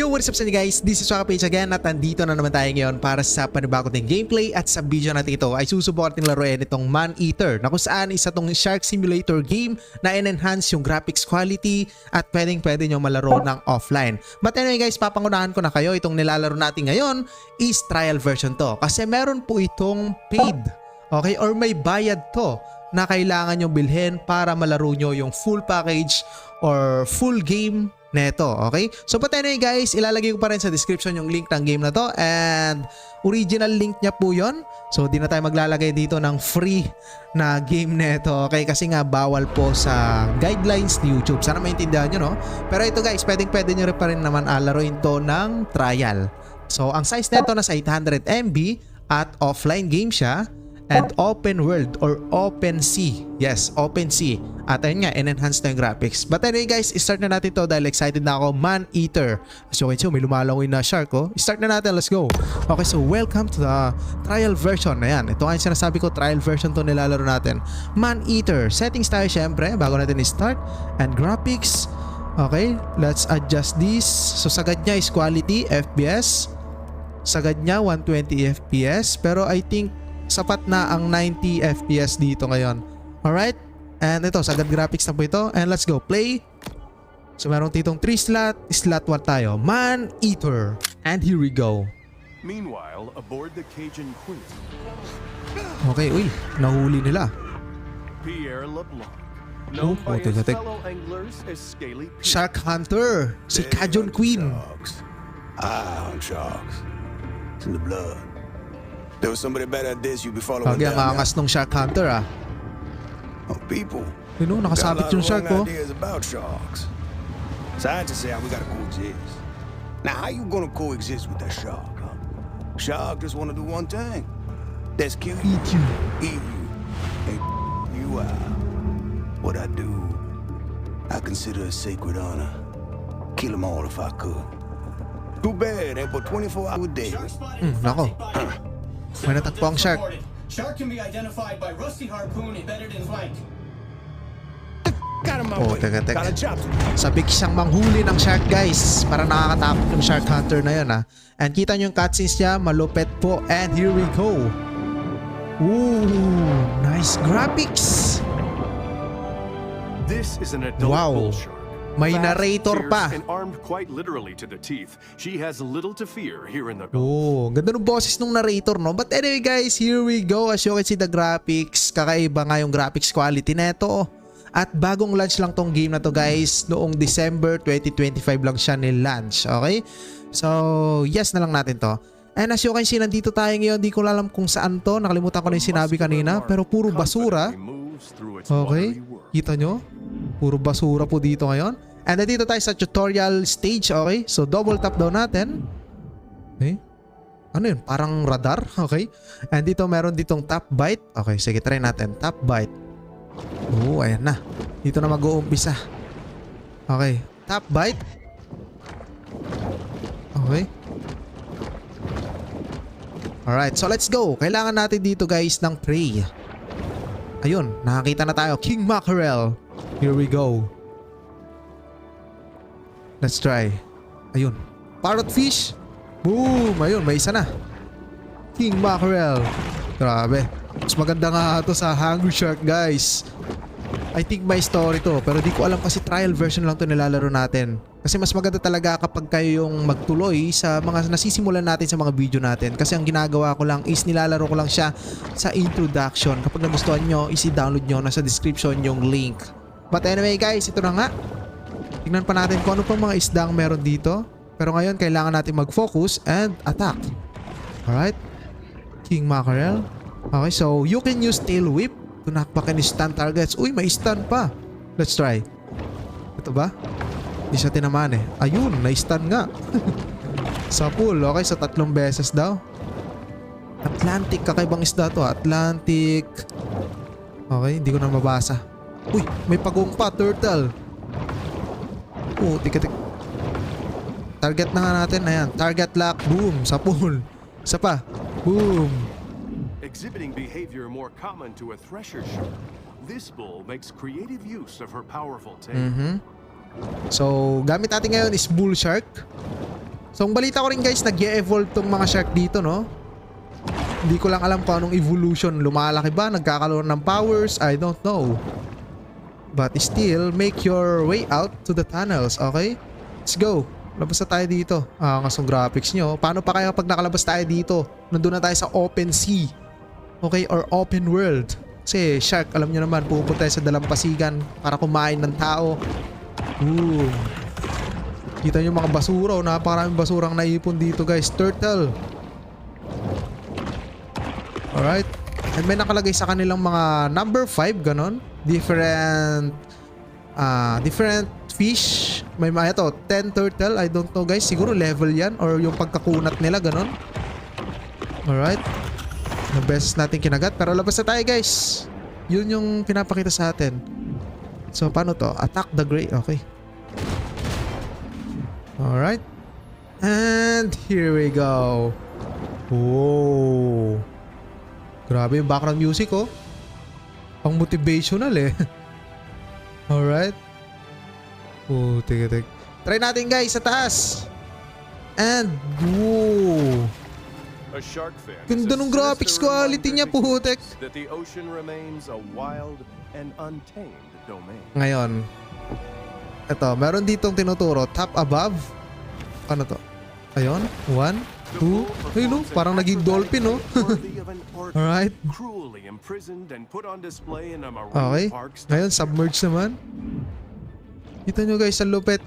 Yo, what's up sa inyo guys? This is Waka Page again at nandito na naman tayo ngayon para sa panibago ng gameplay at sa video natin ito ay susubukan natin laruin itong Man-Eater na kung saan isa tong Shark Simulator game na in-enhance yung graphics quality at pwede nyo malaro ng offline. But anyway guys, papangunahan ko na kayo, itong nilalaro natin ngayon is trial version to kasi meron po itong paid, okay, or may bayad to na kailangan nyo bilhin para malaro nyo yung full package or full game neto, okay? So but anyway guys, ilalagay ko pa rin sa description yung link ng game na to and original link niya po yon. So di na tayo maglalagay dito ng free na game neto, okay? Kasi nga bawal po sa guidelines ni YouTube. Sana maintindihan nyo, no? Pero ito guys, pwede nyo rin pa rin naman laruin to ng trial. So ang size neto nasa 800 MB at offline game siya. And open world or open sea. Yes, open sea. At ayun nga, in-enhance na yung graphics. But anyway guys, start na natin to dahil excited na ako. Man-Eater. So okay, so may lumalawin na shark, oh. Start na natin, let's go. Okay, so welcome to the trial version. Ayan, ito nga yung sinasabi ko, trial version to nilalaro natin. Man-Eater. Settings tayo syempre, bago natin i-start. And graphics. Okay, let's adjust this. So sagad niya is quality, FPS. Sagad niya 120 FPS. Pero I think sapat na ang 90 FPS dito ngayon. Alright? And ito, sagad graphics na po ito. And let's go, play. So meron ditong 3 slot. Slot 1 tayo. Man-Eater. And here we go. Meanwhile, aboard the Cajun Queen. Okay, uy. Nahuli nila. Pierre LeBlanc. Known by his fellow anglers as Scaly Pierre. Shark Hunter. Si Cajun Queen. On sharks. It's in the blood. There was somebody better at this, you be following Okay, down. ang angas nung Shark Hunter, ah. Oh, people. Yun, nakasabit yung shark, oh. Ideas about sharks. Scientists say we gotta coexist. Now, how you gonna coexist with that shark, huh? Shark just wanna do one thing. That's kill you. Eat you. Eat you. And you out. What I do, I consider a sacred honor. Kill them all if I could. Too bad, ain't but 24 hours a day. Nako. May natagpo ang shark. Shark can be identified by rusty harpoon embedded in flank. Got him my Oh, way. teka. Got a job to do. Sabik siyang manghuli ng shark guys. Para nakakatakot yung Shark Hunter na yun, ha. And kita nyo yung cutscenes niya, malupet po. And here we go. Ooh, nice graphics. This is an adult Wow. bull shark. May Fast, narrator fierce, pa. and armed quite literally to the teeth. She has little to fear here in the Gulf. Oh, ganda ng boses nung narrator, no? But anyway guys, here we go. As you can see the graphics, kakaiba nga yung graphics quality neto. At bagong launch lang tong game na to guys. Noong December 2025 lang siya ni-launch, okay? So, yes na lang natin to. And as you can see, nandito tayo ngayon. Di ko alam kung saan to. Nakalimutan ko na yung sinabi kanina. Pero puro basura. Okay, kita nyo? Puro basura po dito ngayon. And nandito tayo sa tutorial stage, okay? So double tap daw natin. Okay. Ano yun? Parang radar, okay? And dito meron ditong top bite. Okay, sige, try natin. Top bite. Oo, ayan na. Dito na mag-uumpisa. Okay, top bite. Okay. Alright, so let's go. Kailangan natin dito guys ng prey. Ayun, nakakita na tayo. King Mackerel. Here we go. Let's try. Ayun. Parrotfish. Boom! Ayun, may isa na. King Mackerel. Grabe. Mas maganda nga ito sa Hungry Shark guys. I think may story to. Pero di ko alam kasi trial version lang to nilalaro natin. Kasi mas maganda talaga kapag kayo yung magtuloy sa mga nasisimulan natin sa mga video natin. Kasi ang ginagawa ko lang is nilalaro ko lang siya sa introduction. Kapag nagustuhan nyo, isi-download nyo. Nasa description yung link. But anyway guys, ito na nga. Tingnan pa natin kung ano pang mga isda ang meron dito. Pero ngayon, kailangan natin mag-focus and attack. Alright. King Mackerel. Okay, so you can use tail whip to knock back any stun targets. Uy, may stun pa. Let's try. Ito ba? Hindi siya tinamaan eh. Ayun, na-stun nga. Sa pool, okay, so 3 beses daw. Atlantic, kakaibang isda to. Atlantic. Okay, hindi ko na mabasa. Uy, may pagong pa, turtle. Oh, tik. Target na nga natin. Ayan, target lock. Boom, sa pool. Isa pa. Boom. Exhibiting behavior more common to a thresher shark, this bull makes creative use of her powerful tail. So, gamit natin ngayon is bull shark. So ang balita ko rin guys, nag-e-evolve tong mga shark dito, no? Hindi ko lang alam kung anong evolution. Lumalaki ba? Nagkakaroon ng powers? I don't know. But still, make your way out to the tunnels, okay? Let's go. Labas na tayo dito. Angas ng graphics nyo. Paano pa kaya pag nakalabas tayo dito? Nandun na tayo sa open sea. Okay? Or open world. Kasi shark, alam nyo naman, pupunta tayo sa dalampasigan para kumain ng tao. Ooh. Kita nyo mga basura. Napakaraming basurang naipon dito guys. Turtle. Alright. And may nakalagay sa kanilang mga number 5, ganon. Different fish. May mga ito, 10 turtle. I don't know guys. Siguro level yan or yung pagkakunat nila, ganon. Alright. Ilang beses natin kinagat. Pero labas na tayo guys. Yun yung pinapakita sa atin. So paano to? Attack the Grey. Okay. Alright. And here we go. Whoa. Grabe yung background music oh. Pang motivational eh. Alright. Oh, tiga. Try natin guys sa taas. And whoa. A shark fin Ganda is a nung graphics sinister quality niya, reminder putek. that the ocean remains a wild and untamed domain. Ngayon, ito, meron ditong tinuturo. Tap above. Ano to? Ayun. 1, 2. Ayun no, parang naging dolphin no. Alright. Cruelly imprisoned and put on display in a Okay. marine park. Ngayon, submerged naman. Kita nyo guys, ang lupet.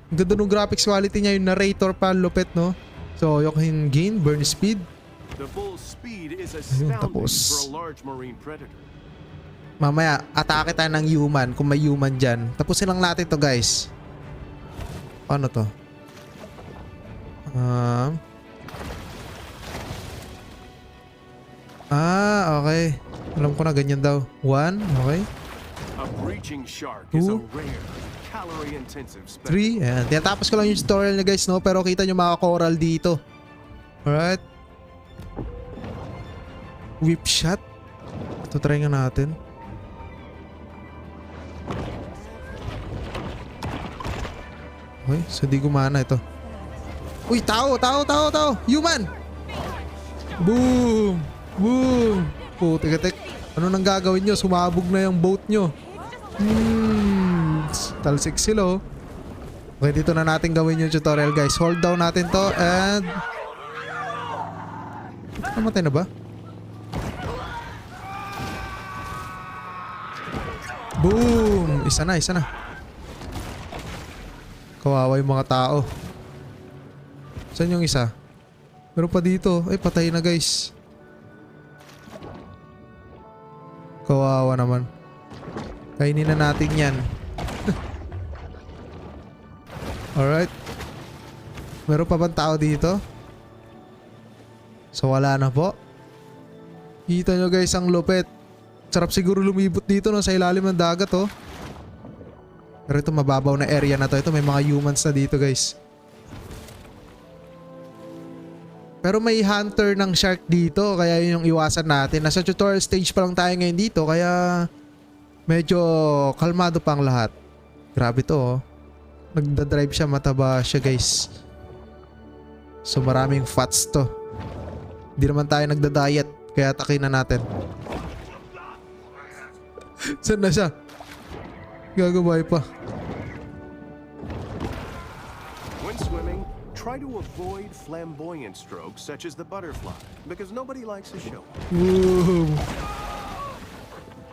Ang ganda ng graphics quality niya. Yung narrator pa, ang lupet no. So, you can gain burn speed. The bull's speed is Ayun, astounding tapos. for a large marine predator. Mamaya, atake tayo ng human kung may human dyan. Tapusin lang natin to guys. Ano to? Okay. Alam ko na ganyan daw. 1, okay. A breaching shark is a 2, rare, calorie-intensive 3, specimen. ayan. Tinatapos ko lang yung tutorial niya guys no. Pero kita nyo mga coral dito. Alright. Whip shot. Ito try nga natin. Okay, so di gumana ito. Uy, tao! Human! Boom! Boom! Tek. Ano nang gagawin nyo? Sumabog na yung boat nyo. Talsik sila oh. Okay, dito na natin gawin yung tutorial guys. Hold down natin to and... Namatay na ba? Boom! Isa na. Kawawa yung mga tao. Saan yung isa? Meron pa dito. Ay, patay na guys. Kawawa naman. Kainin na natin yan. Alright. Meron pa bang tao dito? So wala na po. Kita nyo guys ang lupet. Sarap siguro lumibot dito no, sa ilalim ng dagat oh. Pero ito mababaw na area na to. Ito may mga humans na dito guys. Pero may hunter ng shark dito. Kaya yun yung iwasan natin. Nasa tutorial stage pa lang tayo ngayon dito. Kaya medyo kalmado pa ang lahat. Grabe to oh. Nagdadrive siya, mataba siya guys. So maraming fats to. Hindi naman tayo nagda-diet. Kaya atakin na natin. Saan na siya? Gagabay pa. When swimming, try to avoid flamboyant strokes such as the butterfly because nobody likes to show. Boom!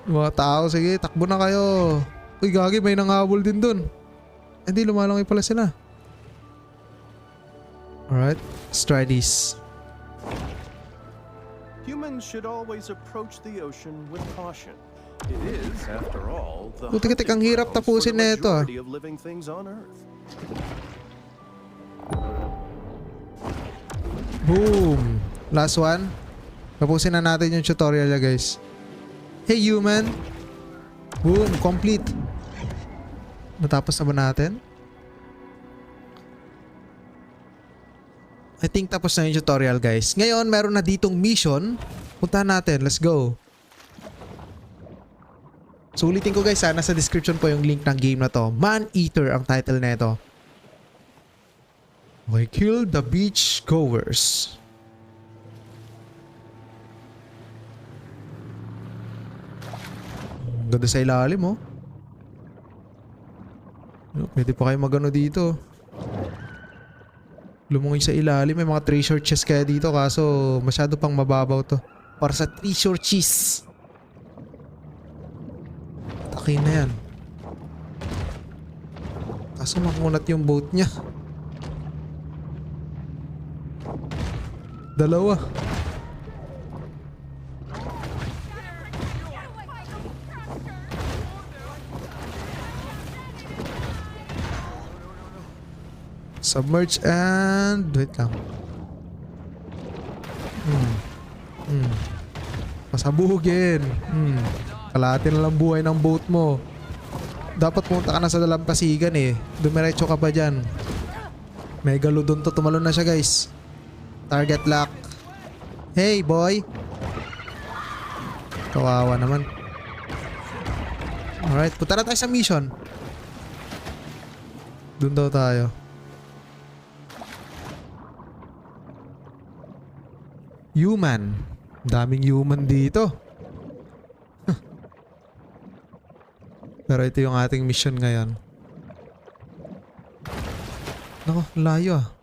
Mga tao, sige, takbo na kayo. Uy, gagi, may nanghabol din dun. Hindi, lumalangoy pala sila. Alright, let's try this. Humans should always approach the ocean with caution. It is, after all, the Buti-buti ang hunting hirap grounds for tapusin the na ito, ah. majority of living things on Earth. Boom! Last one. Tapusin na natin yung tutorial niya guys. Hey human! Boom! Complete! Natapos na ba natin? I think tapos na yung tutorial guys. Ngayon meron na ditong mission. Puntahan natin. Let's go. So ulitin ko guys ha. Nasa description po yung link ng game na to. Man Eater ang title na ito. Okay, kill the beach goers. Ganda sa ilalim, oh. Pwede pa kayo magano dito. Lumungoy sa ilalim. May mga treasure chest kaya dito, kaso masyado pang mababaw to. Para sa treasure chest. Takin na yan. Kaso makunat yung boat niya. Dalawa. Submerge and... Wait lang. Pasabugin. Kalahati na lang buhay ng boat mo. Dapat pumunta ka na sa dalampasigan eh. Dumiretso ka pa dyan. Megalodon to. Tumalon na siya guys. Target lock. Hey boy. Kawawa naman. Alright, punta na tayo sa mission. Doon daw tayo. Human. Daming human dito. Pero ito yung ating mission ngayon. Nako, layo ah.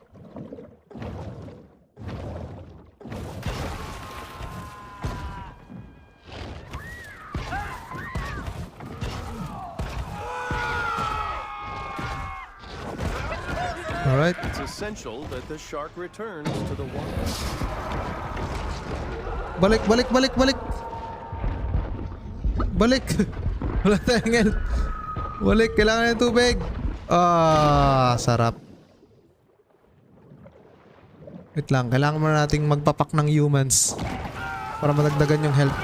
Alright. It's essential that the shark returns to the water. Balik. Balik. Wala tayong health. Balik. Kailangan ng tubig. Sarap. Wait lang. Kailangan muna nating magpapak ng humans para madagdagan yung health.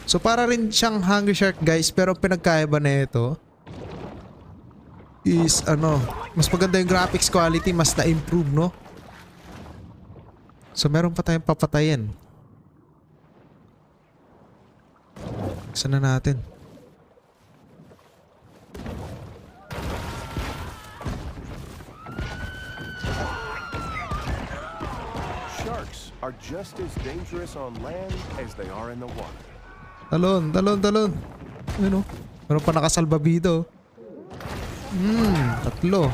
So para rin siyang Hungry Shark guys, pero pinagkaiba na ito is mas maganda yung graphics quality, mas na-improve, no? So meron pa tayong papatayin. Saan na natin? Sharks are just as dangerous on land as they are in the water. Talon. Ano? Meron pa nakasalbabida. Tatlo.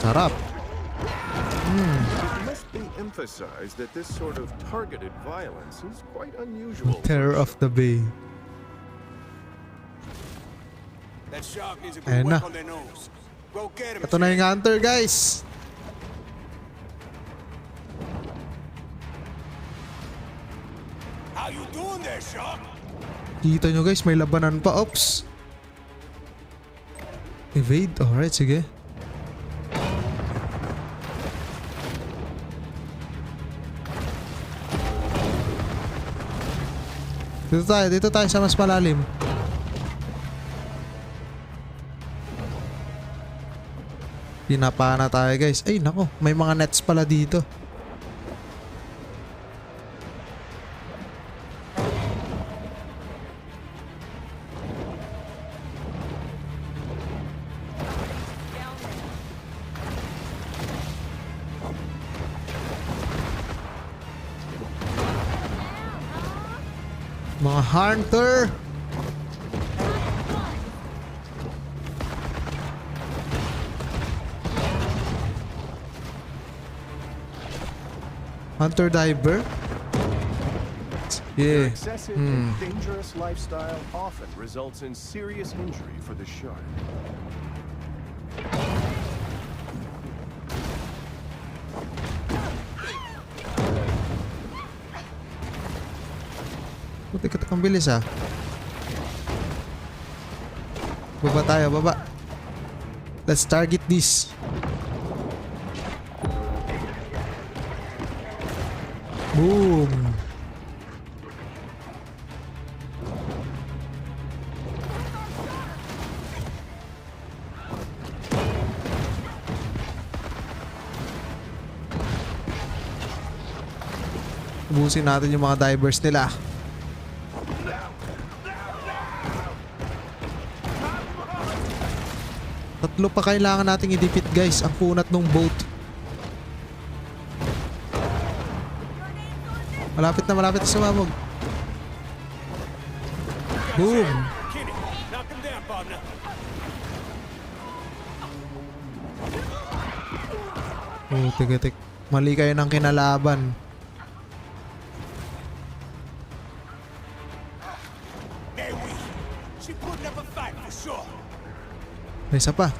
Sarap. It must be emphasized that this sort of targeted violence is quite unusual. Terror of the Bay. That shark needs a Ayan good na. whack on their nose. Go get him. Ito na yung hunter guys. How you doing there, shark? Kita nyo guys, may labanan pa. Ops. Evade. Alright, sige. Dito tayo sa mas malalim. Pinapana tayo guys. Ay nako, may mga nets pala dito. Mga hunter. Hunter diver. Their Yeah. excessive and dangerous lifestyle often results in serious injury for the shark. Puti ka ang bilis ah. Baba tayo, baba. Let's target this. Boom. Ubusin natin yung mga divers nila. Tatlo pa kailangan nating i-defeat guys. Ang kunat nung boat. Malapit na sumabog. Boom! Kenny, knock him down, partner. Oh, tigatik. Mali kayo ng kinalaban. There we. She putting up a fight for sure. May isa pa.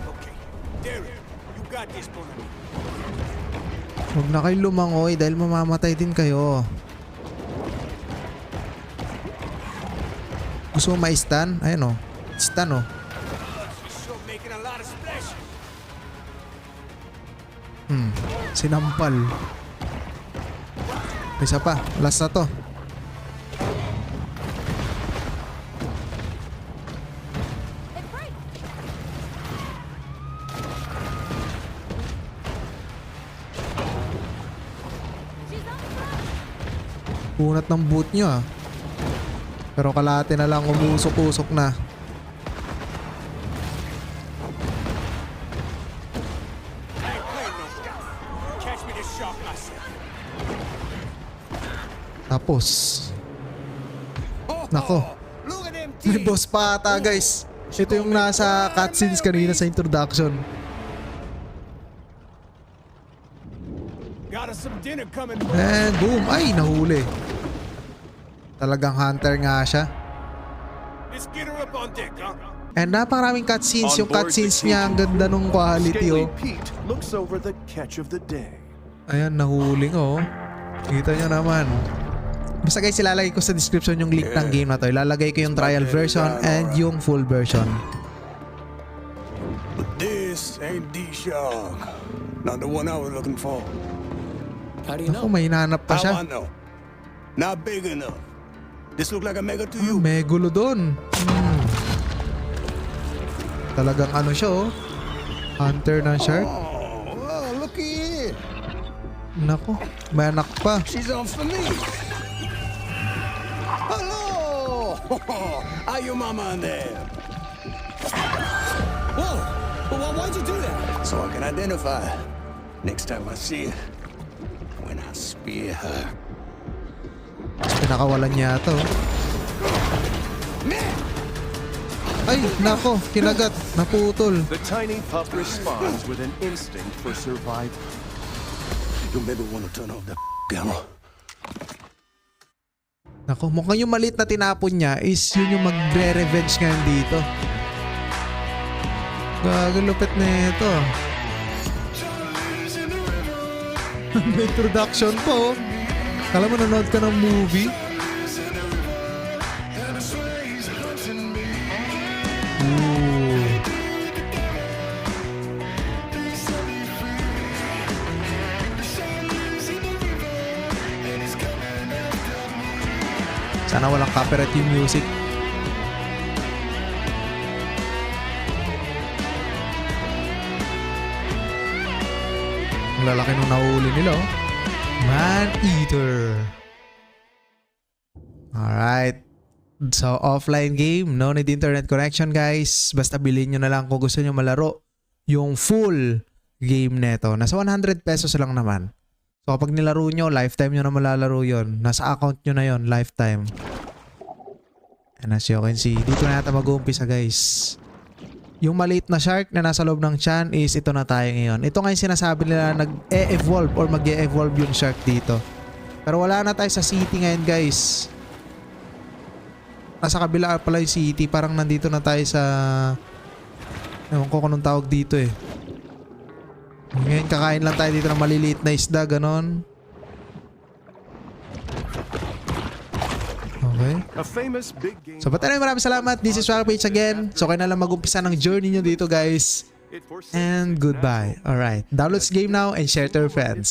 Okay, Derek, you got this, partner. Huwag na kayo lumangoy dahil mamamatay din kayo. Gusto mo ma-stun? Ayan o. Stun o. She's sure making a lot of splash. Sinampal. May isa pa. Last na to. Punat ng boot nyo ah. Pero kalahati na lang umusok-usok na. I ain't playing no more. Catch me this shark myself. Tapos. Nako. Look at them May teeth. boss pa ata guys. Ito yung nasa cutscenes kanina sa introduction. Got us some dinner coming. And boom. Ay, nahuli. Talagang hunter nga siya. Let's get her up on deck, huh? And napakaraming cutscenes. On Yung board cutscenes the niya, ang ganda nung quality Scaly oh. Pete looks over the catch of the day. Ayan, nahuling oh. Kita nyo naman. Basta guys, ilalagay ko sa description yung link ng game na to. Ilalagay ko yung trial version and yung full version. But this ain't the shark. Not the one I was looking for. How do you Ako, know? may hinahanap pa How siya. I know? Not big enough. This look like a mega to you. Megalodon. Talagang ano siya oh. Hunter ng shark. Oh, well, look here. Nako, may anak pa. She's on for me. Hello. How your mama in there? Whoa! Well, why'd you do that? So I can identify her next time I see her. When I spear her. Pinakawalan niya ito. Ay, nako, kinagat, naputol. The tiny pup responds with an instinct for survival. You maybe want to turn off the camera. Nako, mukhang yung maliit na tinapon niya is yun yung magre-revenge ngayon dito. Gagalupit na ito. May introduction po. Kala mo nanood ka ng movie? Ooh. Sana walang copyright yung music. Ang lalaki nung nahuli nila oh. Man-Eater. Alright. So, offline game. No need internet connection guys. Basta bilhin nyo na lang kung gusto nyo malaro yung full game neto. Nasa 100 pesos lang naman. So, kapag nilaro nyo, lifetime nyo na malalaro yon. Nasa account nyo na yon, lifetime. And as you can see, dito na natin mag-uumpisa guys. Yung maliit na shark na nasa loob ng tiyan is ito na tayo ngayon. Ito nga yung sinasabi nila nag-e-evolve or mag-e-evolve yung shark dito. Pero wala na tayo sa city ngayon guys. Nasa kabila pala yung city. Parang nandito na tayo sa... Ewan ko kung anong tawag dito eh. Ngayon kakain lang tayo dito ng maliliit na isda, ganon. Okay. A famous big game. So, but anyway, maraming salamat. This is Sharkpage again. So, kayo na lang mag-umpisa ng journey nyo dito, guys. It forsakes And its goodbye. natural Alright. Download this game now and share to your friends.